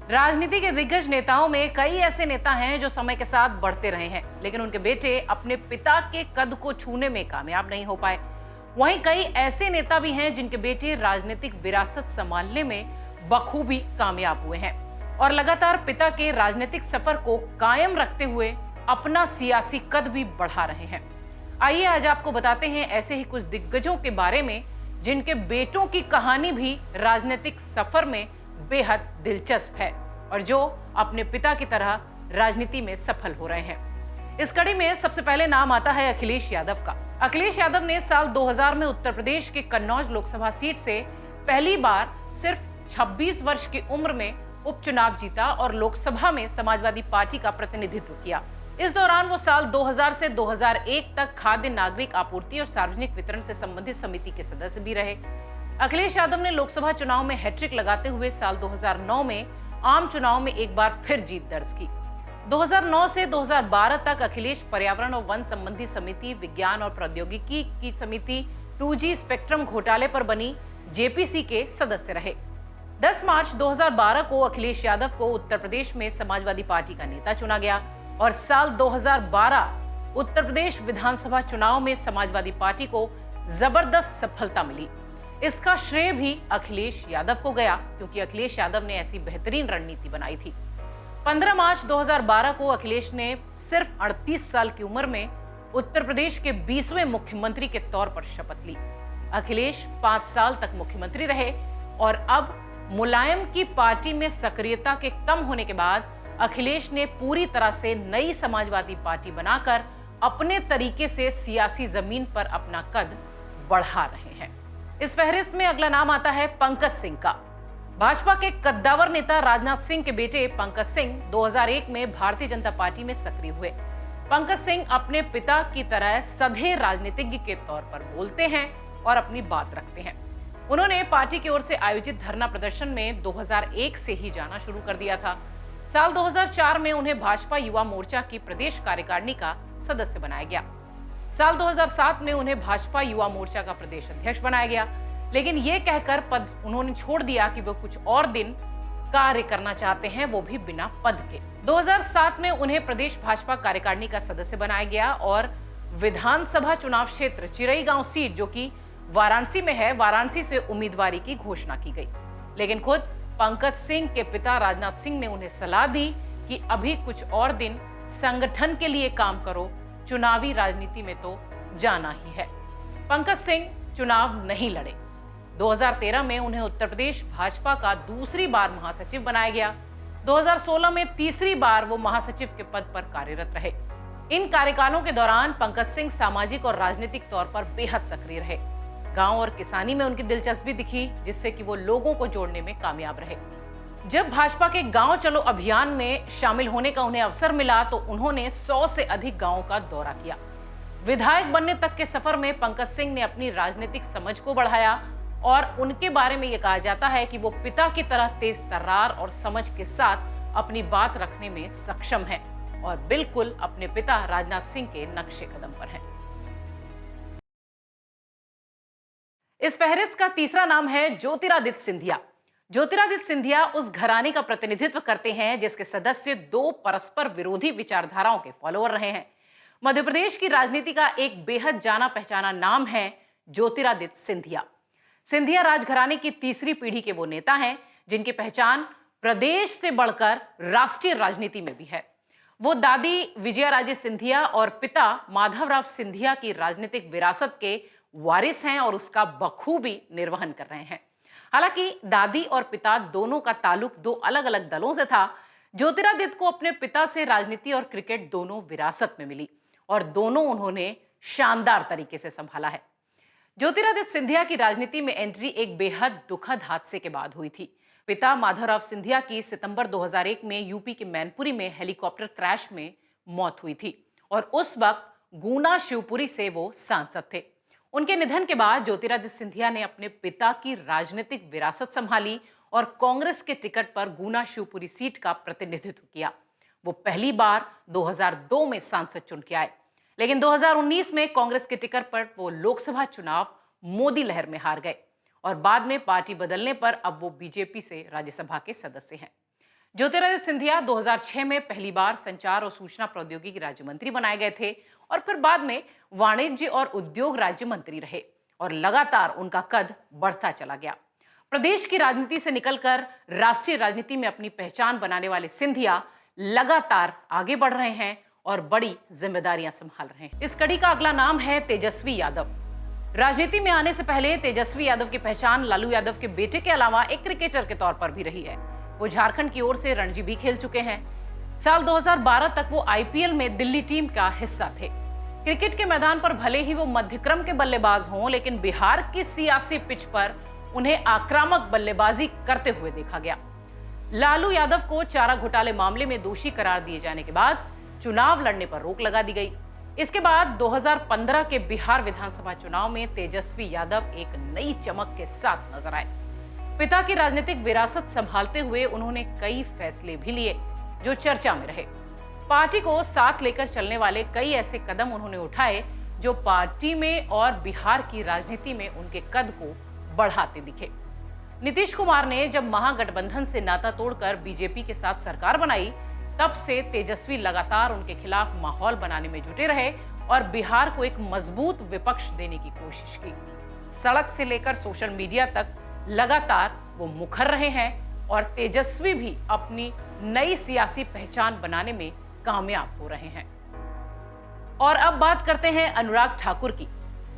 राजनीति के दिग्गज नेताओं में कई ऐसे नेता हैं जो समय के साथ बढ़ते रहे हैं, लेकिन उनके बेटे अपने पिता के कद को छूने में कामयाब नहीं हो पाए। वहीं कई ऐसे नेता भी हैं जिनके बेटे राजनीतिक विरासत संभालने में बखूबी कामयाब हुए हैं और लगातार पिता के राजनीतिक सफर को कायम रखते हुए अपना सियासी कद भी बढ़ा रहे हैं। आइए आज आपको बताते हैं ऐसे ही कुछ दिग्गजों के बारे में जिनके बेटों की कहानी भी राजनीतिक सफर में बेहद दिलचस्प है और जो अपने पिता की तरह राजनीति में सफल हो रहे हैं। इस कड़ी में सबसे पहले नाम आता है अखिलेश यादव का। अखिलेश यादव ने साल 2000 में उत्तर प्रदेश के कन्नौज लोकसभा सीट से पहली बार सिर्फ 26 वर्ष की उम्र में उपचुनाव जीता और लोकसभा में समाजवादी पार्टी का प्रतिनिधित्व किया। इस दौरान वो साल 2000 से 2001 तक खाद्य नागरिक आपूर्ति और सार्वजनिक वितरण से संबंधित समिति के सदस्य भी रहे। अखिलेश यादव ने लोकसभा चुनाव में हैट्रिक लगाते हुए साल 2009 में आम चुनाव में एक बार फिर जीत दर्ज की। 2009 से 2012 तक अखिलेश पर्यावरण और वन संबंधी समिति, विज्ञान और प्रौद्योगिकी की समिति, 2G स्पेक्ट्रम घोटाले पर बनी जेपीसी के सदस्य रहे। 10 मार्च 2012 को अखिलेश यादव को उत्तर प्रदेश में समाजवादी पार्टी का नेता चुना गया और साल 2012 उत्तर प्रदेश विधानसभा चुनाव में समाजवादी पार्टी को जबरदस्त सफलता मिली। इसका श्रेय भी अखिलेश यादव को गया क्योंकि अखिलेश यादव ने ऐसी बेहतरीन रणनीति बनाई थी। 15 मार्च 2012 को अखिलेश ने सिर्फ 38 साल की उम्र में उत्तर प्रदेश के 20वें मुख्यमंत्री के तौर पर शपथ ली। अखिलेश 5 साल तक मुख्यमंत्री रहे और अब मुलायम की पार्टी में सक्रियता के कम होने के बाद अखिलेश ने पूरी तरह से नई समाजवादी पार्टी बनाकर अपने तरीके से सियासी जमीन पर अपना कद बढ़ा रहे हैं। इस फहरिस्त में अगला नाम आता है पंकज सिंह का। भाजपा के कद्दावर नेता राजनाथ सिंह के बेटे पंकज सिंह 2001 में भारतीय जनता पार्टी में सक्रिय हुए। पंकज सिंह अपने पिता की तरह सधे राजनीतिज्ञ के तौर पर बोलते हैं और अपनी बात रखते हैं। उन्होंने पार्टी की ओर से आयोजित धरना प्रदर्शन में 2001 से ही जाना शुरू कर दिया था। साल 2004 में उन्हें भाजपा युवा मोर्चा की प्रदेश कार्यकारिणी का सदस्य बनाया गया। साल 2007 में उन्हें भाजपा युवा मोर्चा का प्रदेश अध्यक्ष बनाया गया, लेकिन ये कहकर पद उन्होंने छोड़ दिया कि वो कुछ और दिन कार्य करना चाहते हैं, वो भी बिना पद के। 2007 में उन्हें प्रदेश भाजपा कार्यकारिणी का सदस्य बनाया गया और विधानसभा चुनाव क्षेत्र चिरई गांव सीट, जो कि वाराणसी में है, वाराणसी से उम्मीदवारी की घोषणा की गई। लेकिन खुद पंकज सिंह के पिता राजनाथ सिंह ने उन्हें सलाह दी कि अभी कुछ और दिन संगठन के लिए काम करो, चुनावी राजनीति में तो जाना ही है। पंकज सिंह चुनाव नहीं लड़े। 2013 में उन्हें उत्तर प्रदेश भाजपा का दूसरी बार महासचिव बनाया गया। 2016 में तीसरी बार वो महासचिव के पद पर कार्यरत रहे। इन कार्यकालों के दौरान पंकज सिंह सामाजिक और राजनीतिक तौर पर बेहद सक्रिय रहे। गांव और किसानी में उनकी दिलचस्पी दिखी, जिससे कि वो लोगों को जोड़ने में कामयाब रहे। जब भाजपा के गांव चलो अभियान में शामिल होने का उन्हें अवसर मिला तो उन्होंने 100 से अधिक गांवों का दौरा किया। विधायक बनने तक के सफर में पंकज सिंह ने अपनी राजनीतिक समझ को बढ़ाया और उनके बारे में यह कहा जाता है कि वो पिता की तरह तेज तर्रार और समझ के साथ अपनी बात रखने में सक्षम है और बिल्कुल अपने पिता राजनाथ सिंह के नक्शे कदम पर हैं। इस फहरिस्त का तीसरा नाम है ज्योतिरादित्य सिंधिया। ज्योतिरादित्य सिंधिया उस घराने का प्रतिनिधित्व करते हैं जिसके सदस्य 2 परस्पर विरोधी विचारधाराओं के फॉलोअर रहे हैं। मध्य प्रदेश की राजनीति का एक बेहद जाना पहचाना नाम है ज्योतिरादित्य सिंधिया। सिंधिया राजघराने की तीसरी पीढ़ी के वो नेता हैं जिनकी पहचान प्रदेश से बढ़कर राष्ट्रीय राजनीति में भी है। वो दादी विजयाराजे सिंधिया और पिता माधवराव सिंधिया की राजनीतिक विरासत के वारिस हैं और उसका बखूबी निर्वहन कर रहे हैं। हालांकि दादी और पिता दोनों का ताल्लुक 2 अलग अलग दलों से था। ज्योतिरादित्य को अपने पिता से राजनीति और क्रिकेट दोनों विरासत में मिली और दोनों उन्होंने शानदार तरीके से संभाला है। ज्योतिरादित्य सिंधिया की राजनीति में एंट्री एक बेहद दुखद हादसे के बाद हुई थी। पिता माधवराव सिंधिया की सितंबर 2001 में यूपी के मैनपुरी में हेलीकॉप्टर क्रैश में मौत हुई थी और उस वक्त गुना शिवपुरी से वो सांसद थे। उनके निधन के बाद ज्योतिरादित्य सिंधिया ने अपने पिता की राजनीतिक विरासत संभाली और कांग्रेस के टिकट पर गुना शिवपुरी सीट का प्रतिनिधित्व किया। वो पहली बार 2002 में सांसद चुन के आए, लेकिन 2019 में कांग्रेस के टिकट पर वो लोकसभा चुनाव मोदी लहर में हार गए और बाद में पार्टी बदलने पर अब वो बीजेपी से राज्यसभा के सदस्य हैं। ज्योतिरादित्य सिंधिया 2006 में पहली बार संचार और सूचना प्रौद्योगिकी राज्य मंत्री बनाए गए थे और फिर बाद में वाणिज्य और उद्योग राज्य मंत्री रहे और लगातार उनका कद बढ़ता चला गया। प्रदेश की राजनीति से निकलकर राष्ट्रीय राजनीति में अपनी पहचान बनाने वाले सिंधिया लगातार आगे बढ़ रहे हैं और बड़ी जिम्मेदारियां संभाल रहे हैं। इस कड़ी का अगला नाम है तेजस्वी यादव। राजनीति में आने से पहले तेजस्वी यादव की पहचान लालू यादव के बेटे के अलावा एक क्रिकेटर के तौर पर भी रही है। वो झारखंड की ओर से रणजी भी खेल चुके हैं। साल 2012 तक वो आईपीएल में दिल्ली टीम का हिस्सा थे। क्रिकेट के मैदान पर भले ही वो मध्यक्रम के बल्लेबाज हों, लेकिन बिहार की सियासी पिच पर उन्हें आक्रामक बल्लेबाजी करते हुए देखा गया। लालू यादव को चारा घोटाले मामले में दोषी करार दिए जाने के बाद चुनाव लड़ने पर रोक लगा दी गई। इसके बाद 2015 के बिहार विधानसभा चुनाव में तेजस्वी यादव एक नई चमक के साथ नजर आए। पिता की राजनीतिक विरासत संभालते हुए उन्होंने कई फैसले भी लिए जो चर्चा में रहे। पार्टी को साथ लेकर चलने वाले कई ऐसे कदम उन्होंने उठाए जो पार्टी में और बिहार की राजनीति में उनके कद को बढ़ाते दिखे। नीतीश कुमार ने जब महागठबंधन से नाता तोड़कर बीजेपी के साथ सरकार बनाई, तब से तेजस्वी लगातार उनके खिलाफ माहौल बनाने में जुटे रहे और बिहार को एक मजबूत विपक्ष देने की कोशिश की। सड़क से लेकर सोशल मीडिया तक लगातार वो मुखर रहे हैं और तेजस्वी भी अपनी नई सियासी पहचान बनाने में कामयाब हो रहे हैं। और अब बात करते हैं अनुराग ठाकुर की।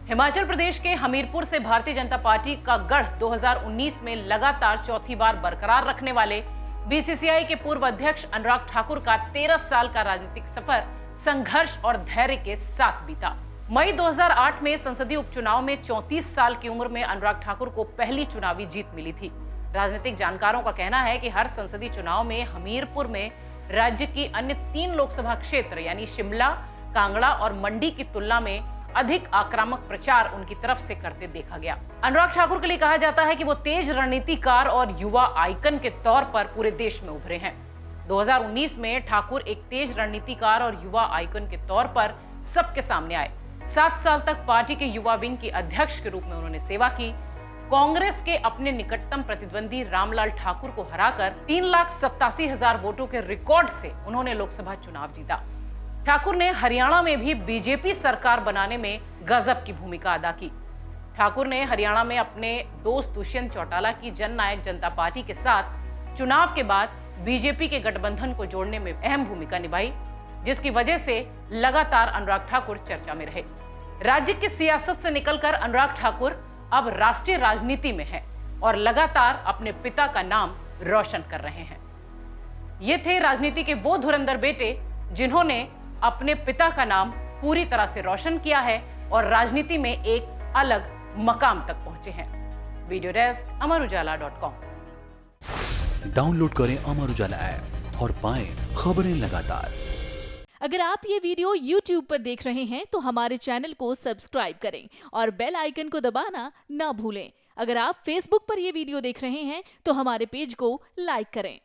हिमाचल प्रदेश के हमीरपुर से भारतीय जनता पार्टी का गढ़ 2019 में लगातार चौथी बार बरकरार रखने वाले बीसीसीआई के पूर्व अध्यक्ष अनुराग ठाकुर का 13 साल का राजनीतिक सफर संघर्ष और धैर्य के साथ बीता। मई 2008 में संसदीय उपचुनाव में 34 साल की उम्र में अनुराग ठाकुर को पहली चुनावी जीत मिली थी। राजनीतिक जानकारों का कहना है कि हर संसदीय चुनाव में हमीरपुर में राज्य की अन्य 3 लोकसभा क्षेत्र यानी शिमला, कांगड़ा और मंडी की तुलना में अधिक आक्रामक प्रचार उनकी तरफ से करते देखा गया। अनुराग ठाकुर के लिए कहा जाता है कि वो तेज रणनीतिकार और युवा आइकन के तौर पर पूरे देश में उभरे हैं। 2019 में ठाकुर एक तेज रणनीतिकार और युवा आइकन के तौर पर सबके सामने आए। 7 साल तक पार्टी के युवा विंग के अध्यक्ष के रूप में उन्होंने सेवा की। कांग्रेस के अपने निकटतम प्रतिद्वंदी रामलाल ठाकुर को हराकर 3,87,000 वोटों के रिकॉर्ड से उन्होंने लोकसभा चुनाव जीता। ठाकुर ने हरियाणा में भी बीजेपी सरकार बनाने में गजब की भूमिका अदा की। ठाकुर ने हरियाणा में अपने दोस्त दुष्यंत चौटाला की जननायक जनता पार्टी के साथ चुनाव के बाद बीजेपी के गठबंधन को जोड़ने में अहम भूमिका निभाई, जिसकी वजह से लगातार अनुराग ठाकुर चर्चा में रहे। राज्य की सियासत से निकलकर अनुराग ठाकुर अब राष्ट्रीय राजनीति में हैं और लगातार अपने पिता का नाम रोशन कर रहे हैं। ये थे राजनीति के वो धुरंधर बेटे जिन्होंने अपने पिता का नाम पूरी तरह से रोशन किया है और राजनीति में एक अलग मकाम तक पहुंचे हैं। Video desk अमरुजाला.com। डाउनलोड करें अमर उजाला ऐप और पाएं खबरें लगातार। अगर आप ये वीडियो YouTube पर देख रहे हैं तो हमारे चैनल को सब्सक्राइब करें और बेल आइकन को दबाना ना भूलें। अगर आप Facebook पर ये वीडियो देख रहे हैं तो हमारे पेज को लाइक करें।